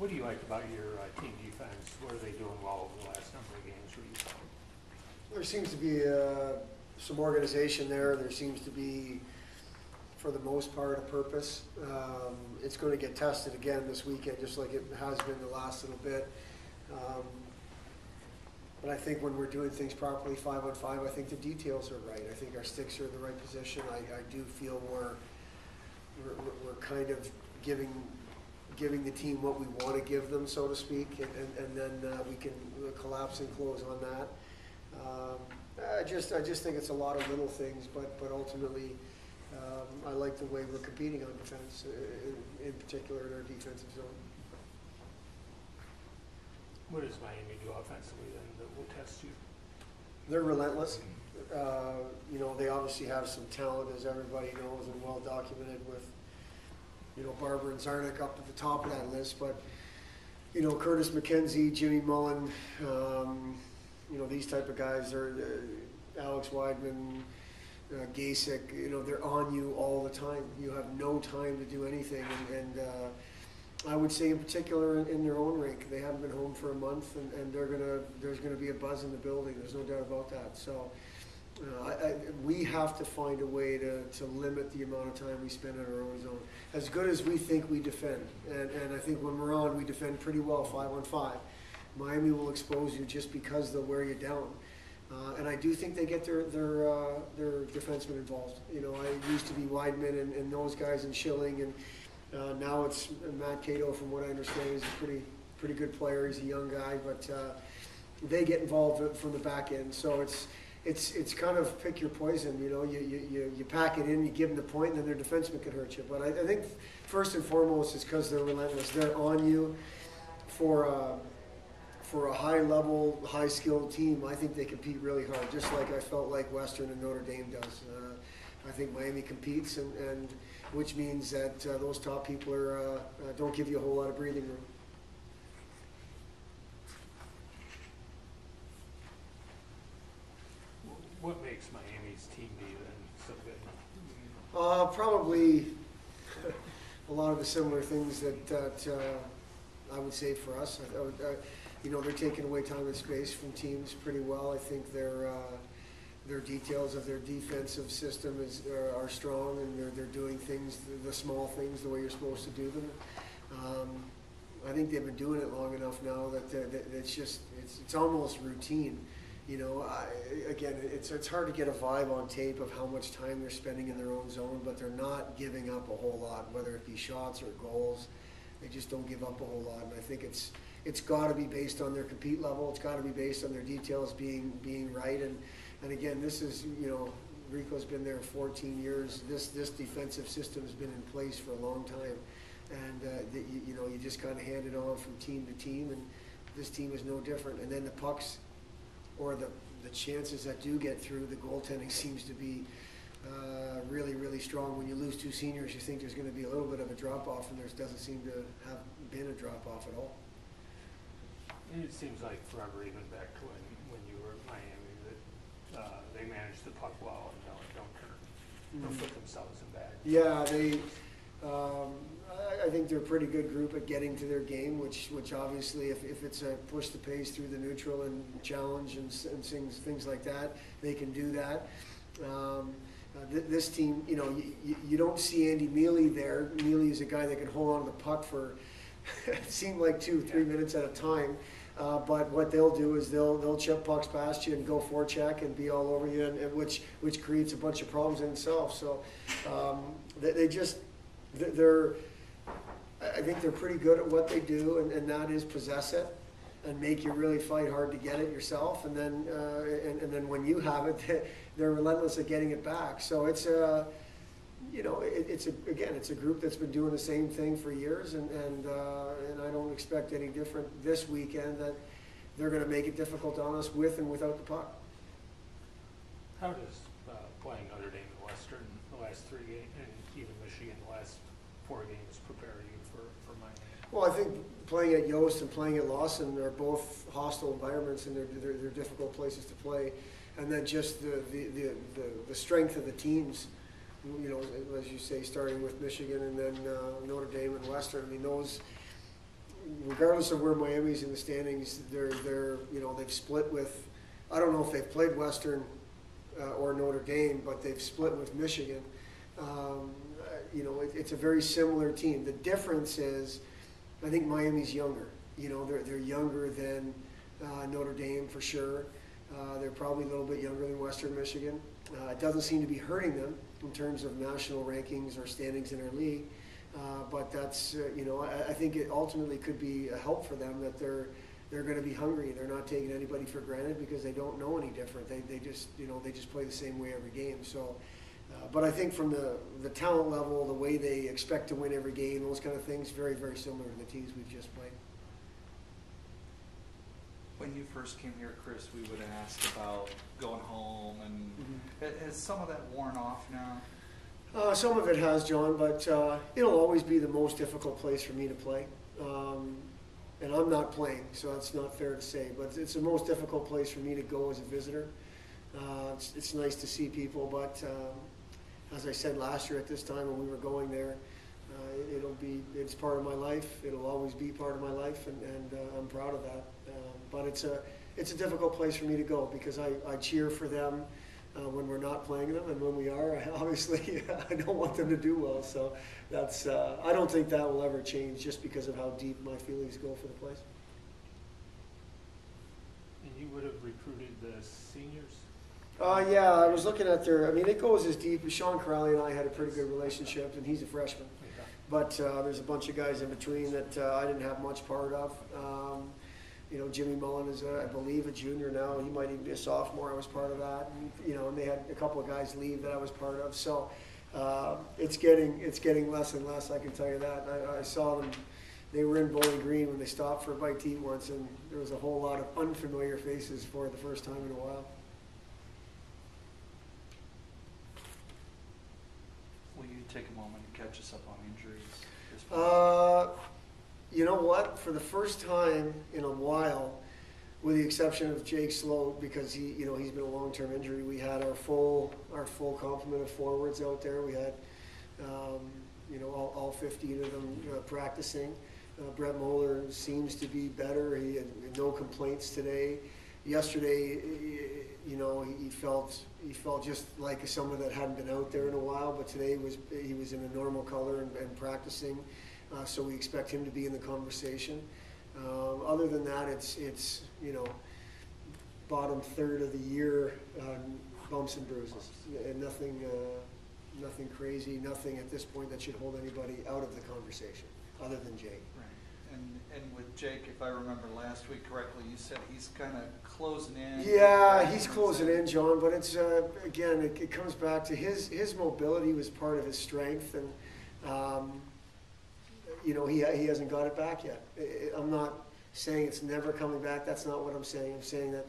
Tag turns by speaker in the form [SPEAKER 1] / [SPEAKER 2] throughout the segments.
[SPEAKER 1] What do you like about your team defense? What are they doing well over the last number of games where you saw?
[SPEAKER 2] There seems to be some organization there. There seems to be, for the most part, a purpose. It's going to get tested again this weekend, just like it has been the last little bit. But I think when we're doing things properly 5-on-5, I think the details are right. I think our sticks are in the right position. I do feel we're kind of giving the team what we want to give them, so to speak, and then we can collapse and close on that. I just think it's a lot of little things, but ultimately I like the way we're competing on defense, in particular in our defensive zone.
[SPEAKER 1] What does Miami do offensively then that will test you?
[SPEAKER 2] They're relentless. You know, they obviously have some talent, as everybody knows, and well documented with, you know, Barber and Zarnik up at the top of that list. But, you know, Curtis McKenzie, Jimmy Mullen, you know, these type of guys are Alex Weidman, Gasick, you know, they're on you all the time. You have no time to do anything. And I would say in particular in their own rink, they haven't been home for a month, and there's gonna be a buzz in the building. There's no doubt about that. So we have to find a way to limit the amount of time we spend in our own zone. As good as we think we defend, and I think when we're on, we defend pretty well 5-on-5. Miami will expose you just because they'll wear you down. And I do think they get their defensemen involved. You know, I used to be Weidman and those guys and Schilling, and now it's Matt Cato. From what I understand, he's a pretty good player. He's a young guy, but they get involved from the back end. So it's kind of pick your poison. You know, you pack it in, you give them the point, and then their defenseman can hurt you. But I think first and foremost, it's because they're relentless. They're on you for a high-level, high-skilled team. I think they compete really hard, just like I felt like Western and Notre Dame does. I think Miami competes, and which means that those top people don't give you a whole lot of breathing room.
[SPEAKER 1] What makes Miami's team B then so good?
[SPEAKER 2] Probably a lot of the similar things that I would say for us. You know, they're taking away time and space from teams pretty well. I think their details of their defensive system are strong, and they're doing things, the small things, the way you're supposed to do them. I think they've been doing it long enough now that it's almost routine. You know, again, it's hard to get a vibe on tape of how much time they're spending in their own zone, but they're not giving up a whole lot, whether it be shots or goals. They just don't give up a whole lot, and I think it's got to be based on their compete level. It's got to be based on their details being right. And again, this is, you know, Rico's been there 14 years. This defensive system has been in place for a long time, and you know, you just kind of hand it on from team to team, and this team is no different. And then the pucks, or the chances that do get through, the goaltending seems to be really, really strong. When you lose two seniors, you think there's going to be a little bit of a drop-off, and there doesn't seem to have been a drop-off at all.
[SPEAKER 1] It seems like forever, even back to when you were at Miami, that they manage the puck well and don't put themselves in bad.
[SPEAKER 2] Yeah, they. I think they're a pretty good group at getting to their game, which obviously, if it's a push the pace through the neutral and challenge and things like that, they can do that. This team, you know, you don't see Andy Mealy there. Mealy is a guy that can hold on to the puck for it seemed like 2-3 minutes at a time. But what they'll do is they'll chip pucks past you and go forecheck and be all over you, and which creates a bunch of problems in itself. So I think they're pretty good at what they do, and that is possess it and make you really fight hard to get it yourself, and then when you have it, they're relentless at getting it back. So it's you know, it's a group that's been doing the same thing for years, and I don't expect any different this weekend, that they're going to make it difficult on us with and without the puck.
[SPEAKER 1] How does playing Notre Dame and Western the last 3 games, and even Michigan the last 4 games, prepare you for Miami?
[SPEAKER 2] Well, I think playing at Yost and playing at Lawson are both hostile environments, and they're difficult places to play. And then just the strength of the teams, you know, as you say, starting with Michigan and then Notre Dame and Western. I mean, regardless of where Miami's in the standings, they're you know, they've split with, I don't know if they've played Western or Notre Dame, but they've split with Michigan. You know, it's a very similar team. The difference is, I think Miami's younger. You know, they're younger than Notre Dame for sure. They're probably a little bit younger than Western Michigan. It doesn't seem to be hurting them in terms of national rankings or standings in their league. But that's, you know, I think it ultimately could be a help for them that they're going to be hungry. They're not taking anybody for granted because they don't know any different. They just, you know, they just play the same way every game. So, but I think from the talent level, the way they expect to win every game, those kind of things, very, very similar to the teams we've just played.
[SPEAKER 3] When you first came here, Chris, we would ask about going home, and has some of that worn off now?
[SPEAKER 2] Some of it has, John, but it'll always be the most difficult place for me to play. And I'm not playing, so that's not fair to say, but it's the most difficult place for me to go as a visitor. It's nice to see people, but as I said last year at this time when we were going there, it's part of my life. It'll always be part of my life, and I'm proud of that. But it's a difficult place for me to go because I cheer for them when we're not playing them, and when we are, obviously I don't want them to do well. So that's I don't think that will ever change just because of how deep my feelings go for the place.
[SPEAKER 1] And you would have recruited the seniors?
[SPEAKER 2] Yeah, I was looking at their. I mean, it goes as deep as Sean Crowley and I had a pretty good relationship, and he's a freshman. But there's a bunch of guys in between that I didn't have much part of. You know, Jimmy Mullen is, I believe, a junior now. He might even be a sophomore. I was part of that. And, you know, and they had a couple of guys leave that I was part of. So it's getting less and less, I can tell you that. And I saw them. They were in Bowling Green when they stopped for a bite to eat once, and there was a whole lot of unfamiliar faces for the first time in a while.
[SPEAKER 3] Will you take a moment and catch us up on injuries?
[SPEAKER 2] You know what? For the first time in a while, with the exception of Jake Sloat, because he's been a long-term injury, we had our full complement of forwards out there. We had, all 15 of them practicing. Brett Moeller seems to be better. He had no complaints today. Yesterday, he felt just like someone that hadn't been out there in a while. But today he was in a normal color and practicing. So we expect him to be in the conversation. Other than that, it's bottom third of the year, bumps and bruises, and nothing crazy, nothing at this point that should hold anybody out of the conversation, other than Jake.
[SPEAKER 3] Right. And with Jake, if I remember last week correctly, you said he's kind of closing in.
[SPEAKER 2] Yeah, he's closing in, John. But it's again, it comes back to his mobility was part of his strength, and he hasn't got it back yet. I'm not saying it's never coming back. That's not what I'm saying. I'm saying that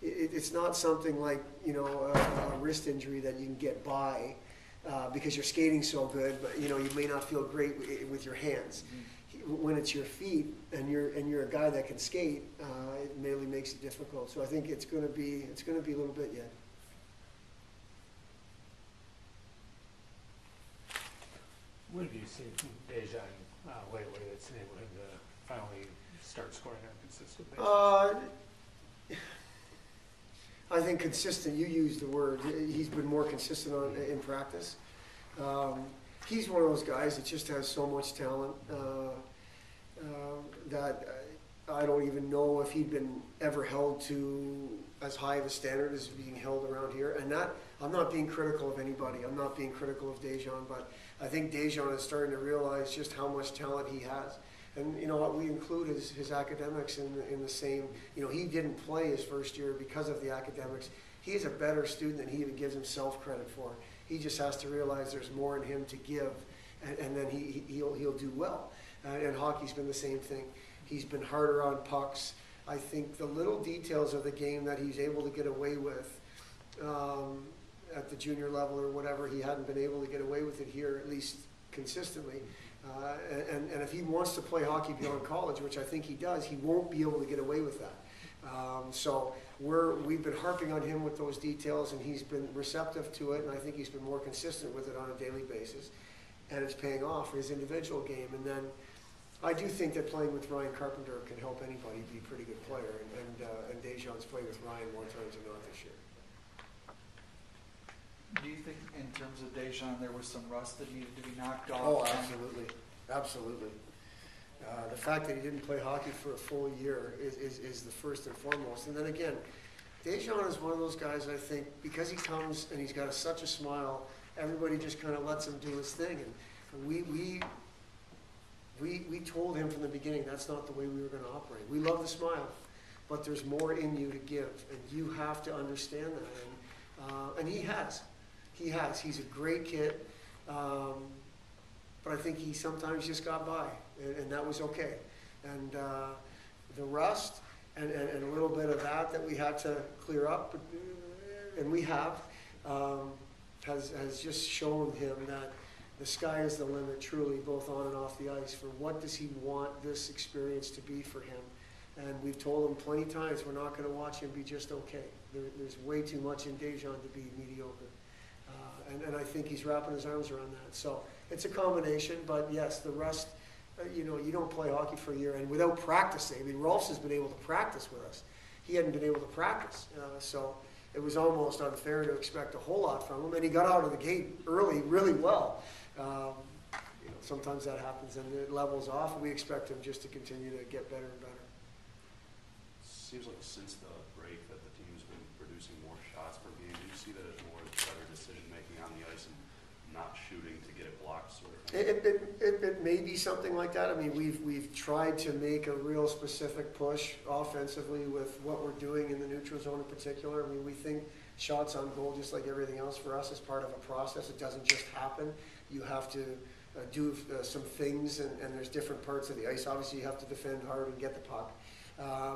[SPEAKER 2] it's not something like a wrist injury that you can get by because you're skating so good, but you may not feel great with your hands. When it's your feet and you're a guy that can skate, it really makes it difficult. So I think it's going to be a little bit yet.
[SPEAKER 1] What have you seen from Dejan lately that's enabled him to finally start scoring on a consistent basis?
[SPEAKER 2] I think consistent, you used the word. He's been more consistent in practice. He's one of those guys that just has so much talent that I don't even know if he'd been ever held to as high of a standard as being held around here. And that, I'm not being critical of anybody. I'm not being critical of Dejan, but I think Dejan is starting to realize just how much talent he has. And we include his academics in the same, he didn't play his first year because of the academics. He is a better student than he even gives himself credit for. He just has to realize there's more in him to give, and then he'll do well. And hockey's been the same thing. He's been harder on pucks. I think the little details of the game that he's able to get away with at the junior level or whatever, he hadn't been able to get away with it here, at least consistently. And if he wants to play hockey beyond college, which I think he does, he won't be able to get away with that. So we've been harping on him with those details, and he's been receptive to it, and I think he's been more consistent with it on a daily basis. And it's paying off for his individual game. And then I do think that playing with Ryan Carpenter can help anybody be a pretty good player, and Dejan's played with Ryan more times than not this year.
[SPEAKER 3] Do you think in terms of Dejan there was some rust that needed to be knocked off?
[SPEAKER 2] Oh, absolutely, absolutely. The fact that he didn't play hockey for a full year is the first and foremost. And then again, Dejan is one of those guys, I think, because he comes and he's got such a smile, everybody just kind of lets him do his thing. And we told him from the beginning that's not the way we were going to operate. We love the smile, but there's more in you to give, and you have to understand that. And he has. He has. He's a great kid, but I think he sometimes just got by, and that was okay. And the rust and a little bit of that we had to clear up, and we have, has just shown him that the sky is the limit, truly, both on and off the ice, for what does he want this experience to be for him. And we've told him plenty of times we're not going to watch him be just okay. There's way too much in Dejan to be mediocre. And I think he's wrapping his arms around that. So it's a combination, but yes, the rust, you don't play hockey for a year. And without practicing, I mean, Rolfs has been able to practice with us. He hadn't been able to practice. So it was almost unfair to expect a whole lot from him. And he got out of the gate early really well. Sometimes that happens and it levels off, and we him just to continue to get better and better.
[SPEAKER 4] Seems like since the break that the team's been producing more shots per game. Do you see that as more better decision making on the ice and not shooting to get it blocked, sort of thing?
[SPEAKER 2] It may be something like that. I mean, we've tried to make a real specific push offensively with what we're doing in the neutral zone in particular. I mean, we think shots on goal, just like everything else for us, is part of a process. It doesn't just happen. You have to do some things, and there's different parts of the ice. Obviously, you have to defend hard and get the puck.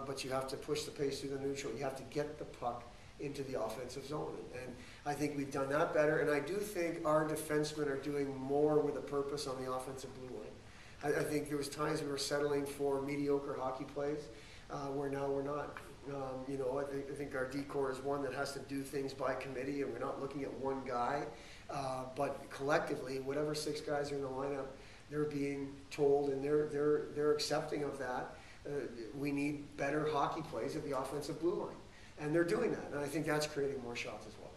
[SPEAKER 2] But you have to push the pace through the neutral. You have to get the puck into the offensive zone. And I think we've done that better. And I do think our defensemen are doing more with a purpose on the offensive blue line. I think there was times we were settling for mediocre hockey plays, where now we're not. I think our D-core is one that has to do things by committee, and we're not looking at one guy. But collectively, whatever 6 guys are in the lineup, they're being told, and they're accepting of that. We need better hockey plays at the offensive blue line. And they're doing that. And I think that's creating more shots as well.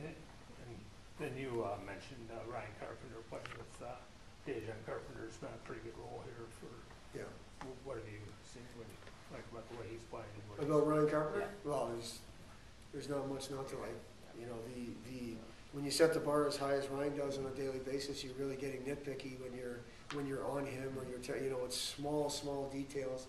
[SPEAKER 1] And then you mentioned Ryan Carpenter playing with Dejan. Carpenter's been a pretty good role here for.
[SPEAKER 2] Yeah.
[SPEAKER 1] What have you seen about the way he's playing?
[SPEAKER 2] About Ryan Carpenter?
[SPEAKER 1] Yeah.
[SPEAKER 2] Well, there's not much not to like. You know, when you set the bar as high as Ryan does on a daily basis, you're really getting nitpicky when you're on him, or it's small details.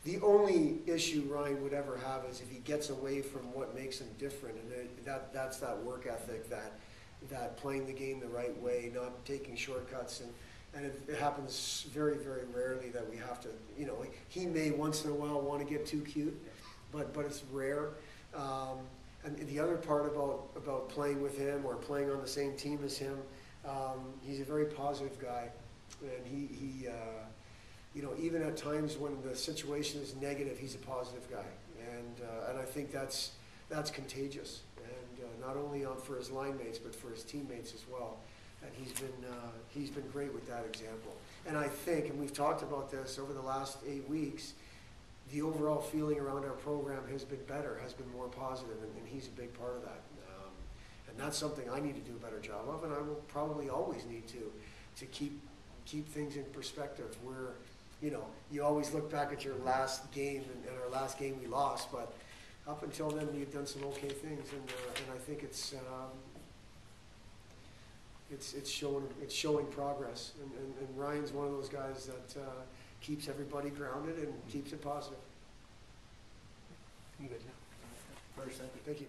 [SPEAKER 2] The only issue Ryan would ever have is if he gets away from what makes him different, and that's that work ethic, that playing the game the right way, not taking shortcuts, and it happens very, very rarely that we have to. He may once in a while want to get too cute, but it's rare. And the other part about playing with him or playing on the same team as him, he's a very positive guy, and he even at times when the situation is negative, he's a positive guy, and I think that's contagious, and not only for his line mates but for his teammates as well. And he's been great with that example. And I think, and we've talked about this over the last 8 weeks, the overall feeling around our program has been better, has been more positive, and he's a big part of that. And that's something I need to do a better job of, and I will probably always need to keep things in perspective. Where, you always look back at your last game, and our last game we lost, but up until then we've done some okay things, and I think it's showing progress. And Ryan's one of those guys that keeps everybody grounded and keeps it positive.
[SPEAKER 1] I'm good now.
[SPEAKER 2] Thank you.